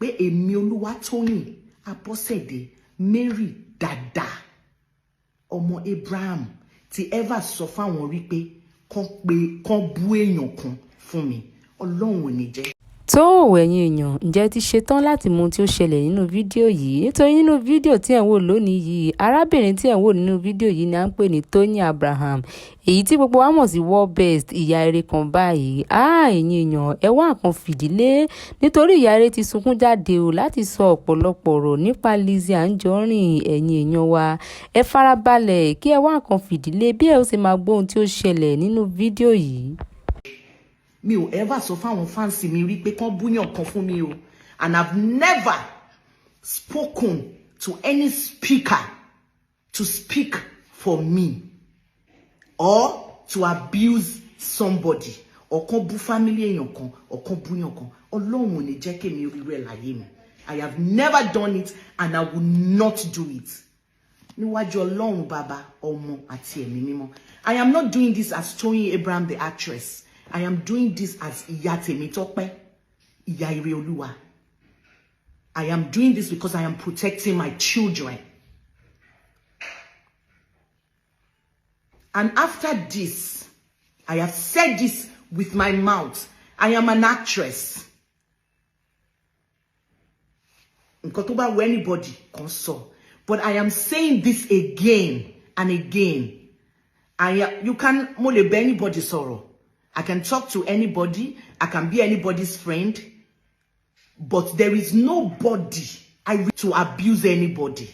pé èmi Olúwatóyìn Abọ́sẹ̀dé Mary Dada ọmọ Abraham ti ever sọ fáwọn rí pé kàn bú èèyàn kan fún mi. Ọlọ́run ò ní jẹ́. tó ẹ̀yin èèyàn ǹjẹ́ ti ṣetán láti mọ ohun tí ó ṣẹlẹ̀ nínú fídíò yìí nítorí nínú fídíò tí ẹ̀ ń wò lónìí yìí arábìnrin tí ẹ̀ ń wò nínú fídíò yìí ni à ń pè ní Tóyìn Abraham èyí tí gbogbo wa mọ̀ sí world best ìyá eré kan báyìí ẹ̀yin èèyàn ẹ wá nǹkan fìdílé nítorí ìyá eré ti sunkún jáde o láti sọ ọ̀pọ̀lọpọ̀ ọ̀rọ̀ nípa Lizzy Anjorin ẹ̀yin èèyàn wa ẹ farabalẹ̀ kí ẹ wá nǹkan fìdílé bí ẹ ó ṣe máa gbọ́ ohun tí ó ṣẹlẹ̀ nínú fídíò yìí. Mi ò ever sọ fáwọn fans mi rí pé kán búyàn kan fún mi o, and I've never spoken to any speaker to speak for me or to abuse somebody or kán bú family èèyàn kan or kán búyàn kan. Ọlọ́run ò ní jẹ́ kí èmi rí rẹ̀ láyé mi. I have never done it and I will not do it. Níwájú Ọlọ́run Baba, Ọmọ àti Ẹ̀mí Mímọ́. I am not doing this as Toyin Abraham the actress. I am doing this as Ìyá Tèmítọ́pẹ́, Ìyá Ire Olúwa. I am doing this because I am protecting my children. And after this, I have said this with my mouth. I am an actress. Nǹkan tó bá wù anybody kan sọ. But I am saying this again and again. You can mo lè bá anybody sọ̀rọ̀. I can talk to anybody. I can be anybody's friend. But there is nobody to abuse anybody.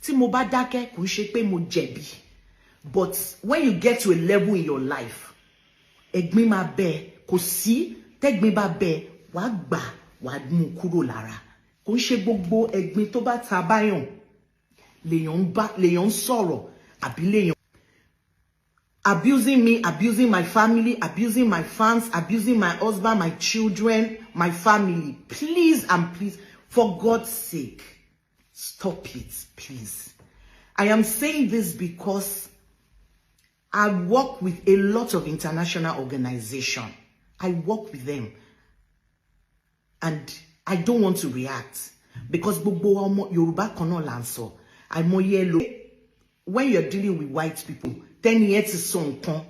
Tí mo bá dákẹ́ kò ṣe pé mo jẹ̀bi. But when you get to a level in your life, ẹ̀gbin máa bẹ, kò sí tẹ́gbin bá bẹ, wàá gbà, wàá mú kúrò lára. Kò ṣe gbogbo ẹ̀gbin tó bá ta báyàn lèèyàn sọ̀rọ̀ àbí lèèyàn abusing me, abusing my family, abusing my fans, abusing my husband, my children, my family. Please and please, for God's sake, stop it, please. I am saying this because I work with a lot of international organizations. I work with them. And I don't want to react. Because gbogbo Yoruba kan náà là ń sọ. Àìmọye ló. When you're dealing with white people, 10 years is so nǹkan.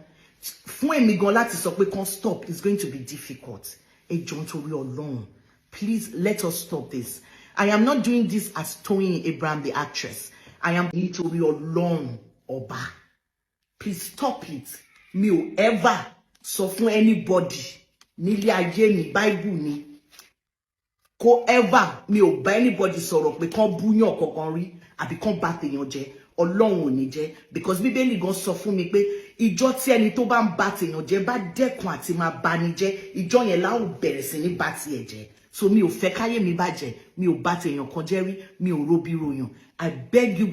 Fún èmi gan láti sọ pé kán stop, it's going to be difficult. Ẹ jọ̀ọ́ nítorí Ọlọ́run. Please let us stop this. I am not doing this as Toyin Abraham the actress. I am nítorí Ọlọ́run Ọba. Please stop it. Mi ò ever sọ fún anybody nílé ayé mi Bible ni. Kò ever mi ò bá anybody sọ̀rọ̀ pé kán búyàn kankan rí àbí kán bá tèèyàn jẹ́. Ọlọ́run ò ní jẹ́, because Bíbélì gan sọ fún mi pé ìjọ tí ẹni tó bá ń bá tèèyàn jẹ́ bá dẹ́kun àti máa bá ni jẹ́, ìjọ yẹn la ó bẹ̀rẹ̀ sí ní bá tiẹ̀ jẹ́. So mi ò fẹ́ káyé mi bàjẹ́, mi ò bá tèèyàn kan jẹ́ rí, mi ò robi ròyàn. I beg you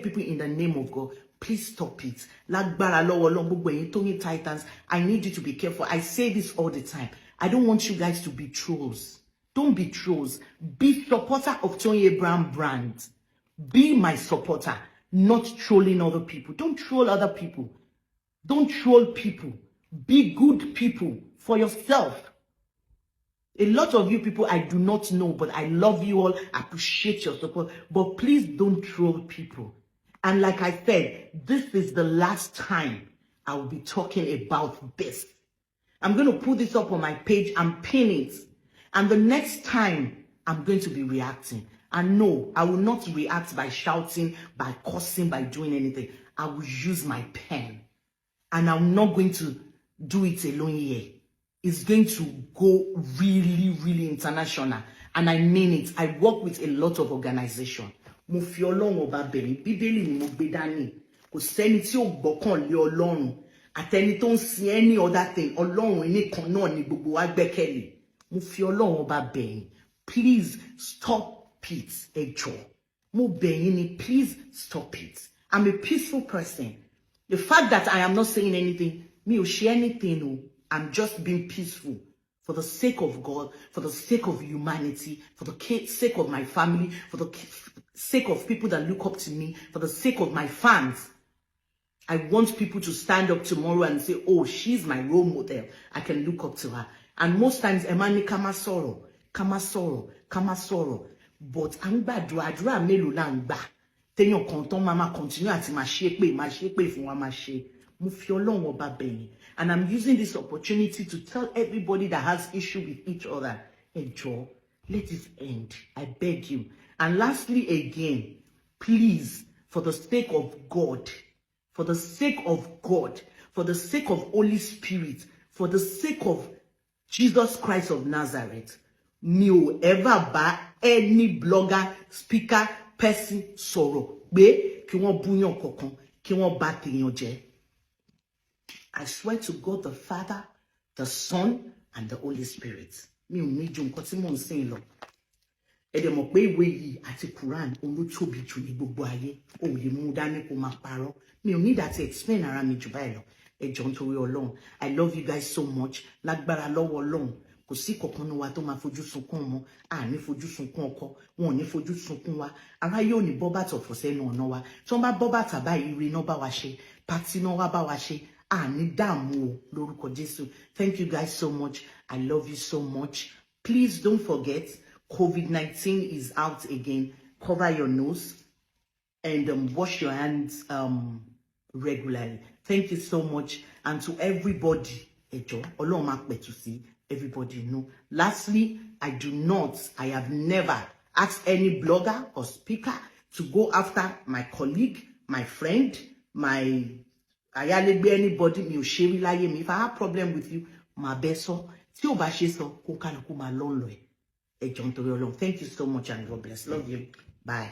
people in the name of God, please stop it. Lágbára lọ́wọ́ Ọlọ́run gbogbo ẹ̀yin Toyin Titans, I need you to be careful. I say this all the time. I don't want you guys to be trolls. Don't be trolls. Be supporter of Toyin Abraham brand. Be my supporter, not trolling other people. Don't troll other people. Don't troll people. Be good people for yourself. A lot of you people I do not know, but I love you all. I appreciate your support. But please don't troll people. And like I said, this is the last time I will be talking about this. I'm going to put this up on my page and pin it. And the next time, I'm going to be reacting. And no, I will not react by shouting, by cursing, by doing anything. I will use my pen. And I'm not going to do it alone here. It's going to go really, really international. And I mean it. I work with a lot of organizations. Mo fi Ọlọ́run Ọba bẹ̀ mí, Bíbélì ni mo gbé dání. Kò sẹ́ni tí ò gbọ́kàn lé Ọlọ́run. Àtẹni tó ń sin any other thing, Ọlọ́run nìkan náà ni gbogbo wa gbẹ́kẹ̀lé. Mo fi Ọlọ́run Ọba bẹ̀ yín. Please stop. Peace, Ejo. Mo bẹ̀yìn, please stop it. I'm a peaceful person. The fact that I am not saying anything, me ò ṣe anything, no. I'm just being peaceful for the sake of God, for the sake of humanity, for the sake of my family, for the sake of people that look up to me, for the sake of my fans. I want people to stand up tomorrow and say, oh, she's my role model. I can look up to her. And most times, Emma ni ká má sọ̀rọ̀. ká má sọ̀rọ̀ but à ń gbàdúrà àdúrà mélòó là ń gbà téèyàn kan tán máa continue àti máa ṣépè fún wa máa ṣe mo fi Ọlọ́run ọba bẹ̀yìn and I'm using this opportunity to tell everybody that has issue with each other ẹ jọ̀ọ́ let it end I beg you. And lastly again, please, for the sake of God, for the sake of God, for the sake of Holy Spirit, for the sake of Jesus Christ of Nazareth, mi ò ever bá any blogger, speaker, person sọ̀rọ̀ pé kí wọ́n búyàn kankan, kí wọ́n bà tèèyàn jẹ́. I swear to God the Father, the Son, and the Holy Spirit. Mi ò ní ju nǹkan tí mò ń sìn lọ. Ẹ dẹ̀ mọ̀ pé ìwé yìí àti Quran òun ló tóbi jù ní gbogbo ayé. O lè mú dání kó máa parọ́. Mi ò ní láti explain ara mi jù báyìí lọ. Ẹ jọ̀ọ́ nítorí Ọlọ́run. I love you guys so much. Lágbára lọ́wọ́ Ọlọ́run. Kò sí kankan nínú wa tó máa fojú sunkún ọmọ. A ní fojú sunkún ọkọ. Wọn ò ní fojú sunkún wa. Ara yóò ní bọ́ bàtà ọ̀fọ̀ sẹ́nu ọ̀nà wa. Tí wọ́n bá bọ́ bàtà báyìí ire náà bá wa ṣe. Pátí náà wá bá wa ṣe. A ní dààmú o lórúkọ Jésù. Thank you guys so much. I love you so much. Please don't forget, COVID-19 is out again. Cover your nose and wash your hands regularly. Thank you so much. And to everybody, Ọlọ́run máa pẹ̀tù sí everybody know. Lastly, I have never asked any blogger or speaker to go after my colleague, my friend, my ayálégbé, anybody. Mi ò ṣe rí láyé mi. If I have problem with you, máa bẹ́ sọ. Tí ò bá ṣe sọ, kó kálukú máa lọ ẹ̀. Ẹ jọ̀ọ́ nítorí Ọlọ́run. Thank you so much and God bless. Love you. Bye.